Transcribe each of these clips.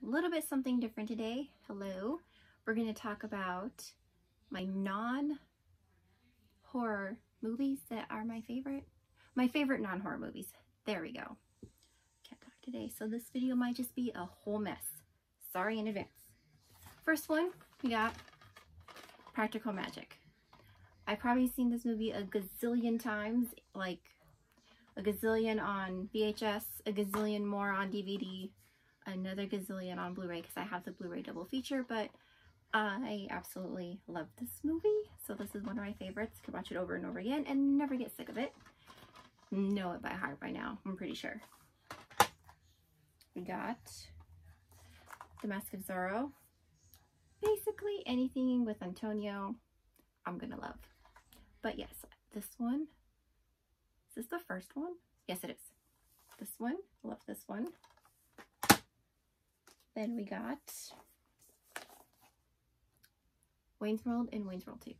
little bit something different today. Hello. We're going to talk about my non-horror movies that are my favorite. My favorite non-horror movies. There we go. Can't talk today, so this video might just be a whole mess. Sorry in advance. First one, we got Practical Magic. I've probably seen this movie a gazillion times, like a gazillion on VHS, a gazillion more on DVD, another gazillion on Blu-ray because I have the Blu-ray double feature, but I absolutely love this movie. So this is one of my favorites. Could watch it over and over again and never get sick of it. Know it by heart by now, I'm pretty sure. We got The Mask of Zorro. Basically anything with Antonio, I'm gonna love. But yes, this one, is this the first one? Yes, it is. This one, love this one. Then we got Wayne's World and Wayne's World 2.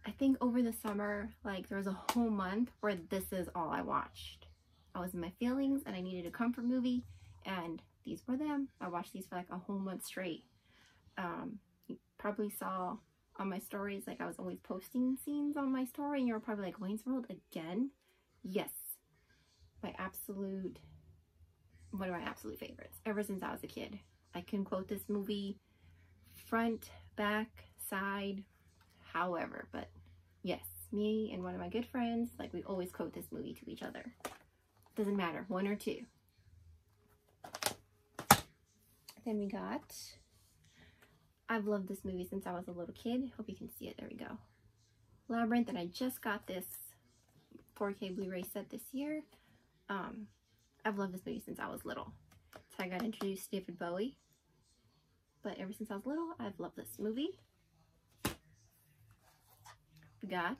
I think over the summer, like there was a whole month where this is all I watched. I was in my feelings and I needed a comfort movie, and these were them. I watched these for like a whole month straight. You probably saw on my stories, like I was always posting scenes on my story, and you were probably like, Wayne's World again? Yes. One of my absolute favorites ever since I was a kid. I can quote this movie front, back, side, however, but yes, me and one of my good friends, like we always quote this movie to each other. Doesn't matter, one or two. Then we got, I've loved this movie since I was a little kid. Hope you can see it. There we go. Labyrinth, and I just got this 4K Blu-ray set this year. I've loved this movie since I was little. So I got introduced to David Bowie. But ever since I was little, I've loved this movie. We got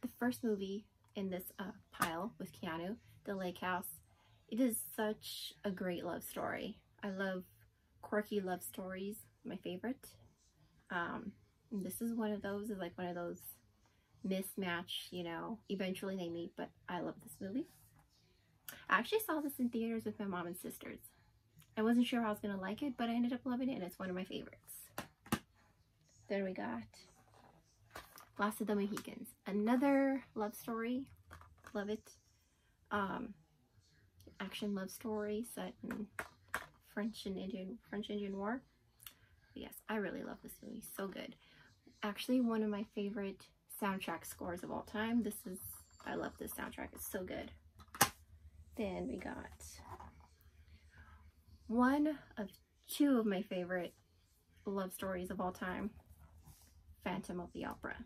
the first movie in this pile with Keanu, The Lake House. It is such a great love story. I love quirky love stories, my favorite. This is one of those, is like one of those mismatch, you know, eventually they meet, but I love this movie. I actually saw this in theaters with my mom and sisters. I wasn't sure how I was going to like it, but I ended up loving it, and it's one of my favorites. Then we got Last of the Mohegans. Another love story. Love it. Action love story set in French Indian War. But yes, I really love this movie. So good. Actually, one of my favorite soundtrack scores of all time. I love this soundtrack. It's so good. Then we got one of two of my favorite love stories of all time, Phantom of the Opera.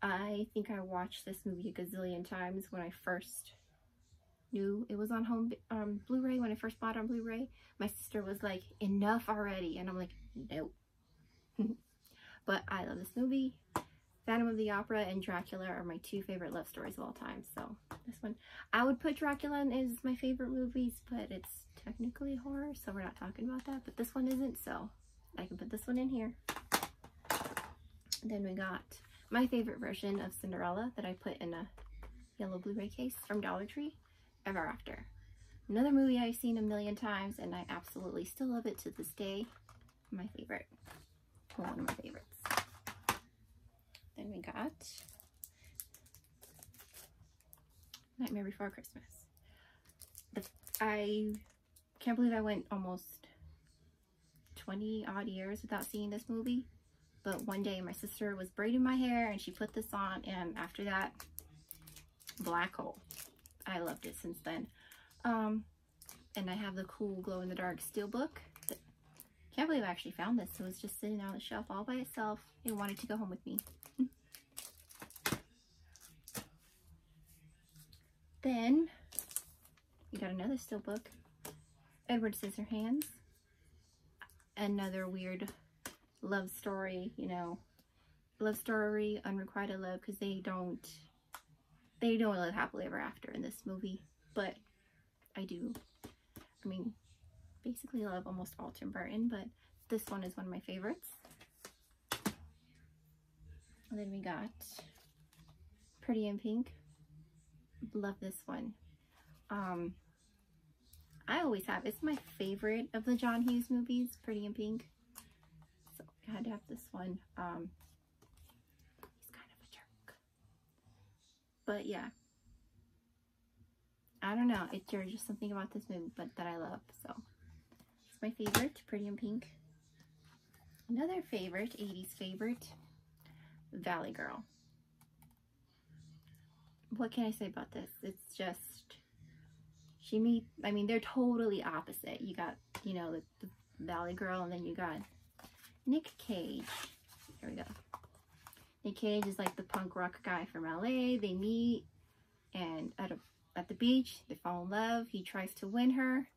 I think I watched this movie a gazillion times when I first knew it was on Blu-ray. When I first bought it on Blu-ray, my sister was like, enough already, and I'm like, nope. But I love this movie. Phantom of the Opera and Dracula are my two favorite love stories of all time. So this one, I would put Dracula in as my favorite movies, but it's technically horror, so we're not talking about that. But this one isn't, so I can put this one in here. Then we got my favorite version of Cinderella that I put in a yellow Blu-ray case from Dollar Tree, Ever After. Another movie I've seen a million times, and I absolutely still love it to this day. My favorite. One of my favorites. Then we got Nightmare Before Christmas. I can't believe I went almost 20 odd years without seeing this movie. But one day my sister was braiding my hair and she put this on, and after that, black hole. I loved it since then. And I have the cool glow-in-the-dark steelbook. Can't believe I actually found this. It was just sitting on the shelf all by itself and wanted to go home with me. Then we got another steelbook, Edward Scissorhands. Another weird love story, you know, love story, unrequited love, because they don't live happily ever after in this movie, but I do. I mean, basically love almost all Tim Burton, but this one is one of my favorites. And then we got Pretty in Pink. Love this one. I always have. It's my favorite of the John Hughes movies, Pretty in Pink. So I had to have this one. He's kind of a jerk. But yeah. I don't know. There's just something about this movie that I love. So it's my favorite, Pretty in Pink. Another favorite, 80s favorite, Valley Girl. What can I say about this? It's just, I mean, they're totally opposite. You got, you know, the Valley Girl, and then you got Nick Cage. Here we go. Nick Cage is like the punk rock guy from LA. They meet, and at the beach, they fall in love. He tries to win her.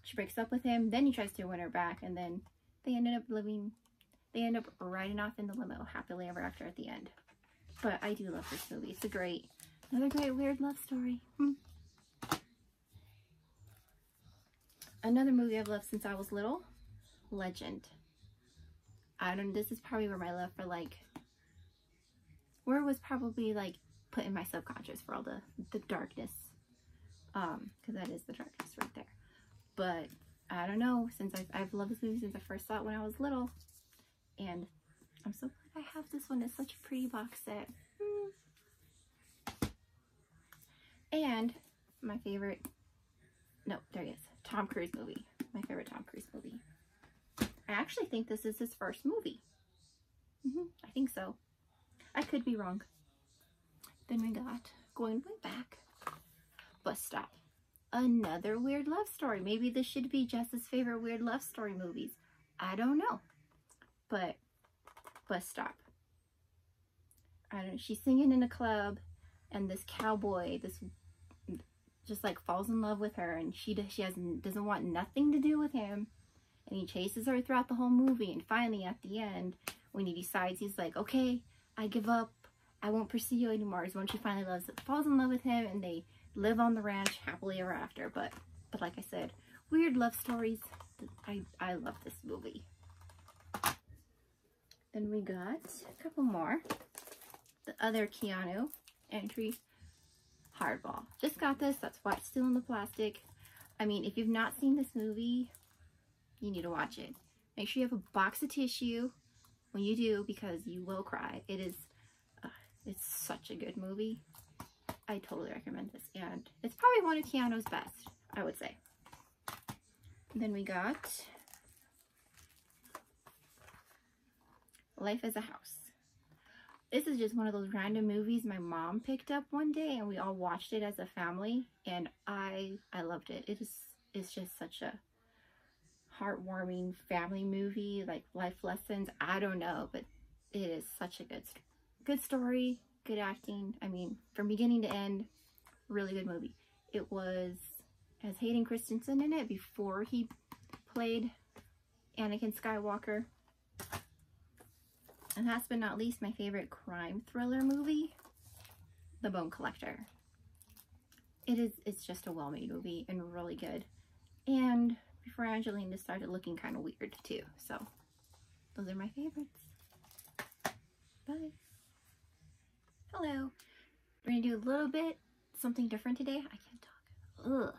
She breaks up with him. Then he tries to win her back, and then they end up riding off in the limo happily ever after at the end. But I do love this movie. It's another great weird love story. Another movie I've loved since I was little, Legend. This is probably where my love for where it was probably like put in my subconscious for all the darkness. Because that is the darkness right there. But I don't know, since I've loved this movie since I first saw it when I was little. And I'm so glad I have this one. It's such a pretty box set. And my favorite, no, there he is, Tom Cruise movie. My favorite Tom Cruise movie. I actually think this is his first movie. I think so. I could be wrong. Then we got, going way back, Bus Stop. Another weird love story. Maybe this should be Jess's favorite weird love story movies. I don't know. But Bus Stop. I don't know. She's singing in a club, and this cowboy, just like falls in love with her, and she doesn't want nothing to do with him, and he chases her throughout the whole movie, and finally at the end, when he decides, he's like, okay, I give up. I won't pursue you anymore. Is when she finally falls in love with him, and they live on the ranch happily ever after. But like I said, weird love stories. I love this movie. Then we got a couple more. The other Keanu entry, Hardball. Just got this. That's why it's still in the plastic. I mean, if you've not seen this movie, you need to watch it. Make sure you have a box of tissue when you do, because you will cry. It's such a good movie. I totally recommend this, and it's probably one of Keanu's best, I would say. Then we got Life as a House. This is just one of those random movies my mom picked up one day, and we all watched it as a family, and I loved it. It's just such a heartwarming family movie, like life lessons. I don't know, but it is such a good story, good acting. I mean, from beginning to end, really good movie. It has Hayden Christensen in it before he played Anakin Skywalker. And last but not least, my favorite crime thriller movie, The Bone Collector. It's just a well-made movie and really good. And before Angelina started looking kind of weird too. So those are my favorites. Bye. Hello. We're gonna do a little bit something different today. I can't talk. Ugh.